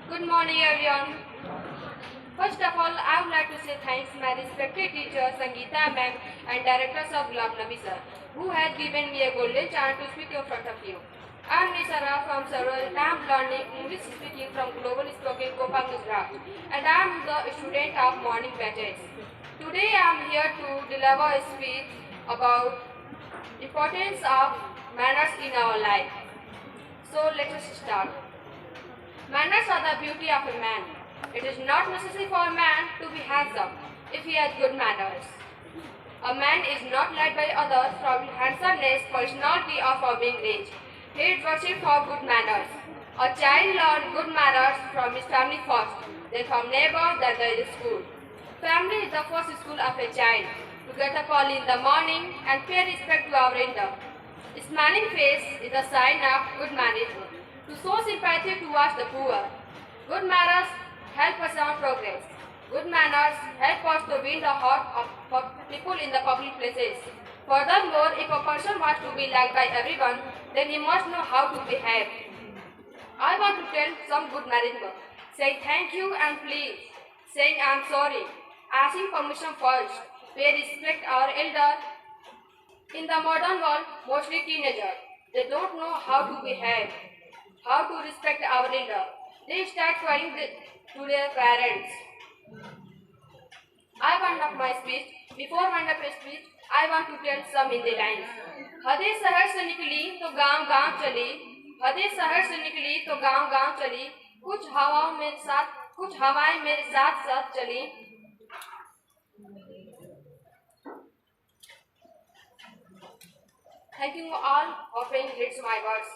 Good morning, everyone. First of all, I would like to say thanks to my respected teachers, Sangeeta ma'am, and directors of Nabi sir, who has given me a golden chance to speak in front of you. I am Miss Sarah from several time learning English speaking from Global Spoken Gopal Gujarat, and I am the student of morning batches. Today I am here to deliver a speech about importance of manners in our life. So let us start. Manners are the beauty of a man. It is not necessary for a man to be handsome if he has good manners. A man is not led by others from handsomeness, personality, or for being rich. He is worshipped for good manners. A child learns good manners from his family first, then from neighbors, then the school. Family is the first school of a child. To get up early in the morning and pay respect to our elder. Smiling face is a sign of good management. To show sympathy towards the poor. Good manners help us on progress. Good manners help us to win the heart of people in the public places. Furthermore, if a person wants to be liked by everyone, then he must know how to behave. I want to tell some good management. Saying thank you and please. Saying I am sorry. Asking permission first. Pay respect our elder. In the modern world, mostly teenagers, they don't know how to behave, how to respect our elder. They start crying to their parents. I wind up my speech. Before wind up my speech, I want to tell some Hindi lines. हदे शहर से निकली तो गांव गांव चली, हदे शहर से निकली तो गांव गांव चली, कुछ हवाएं मेरे साथ साथ चली. Thank you all for paying heed to my words.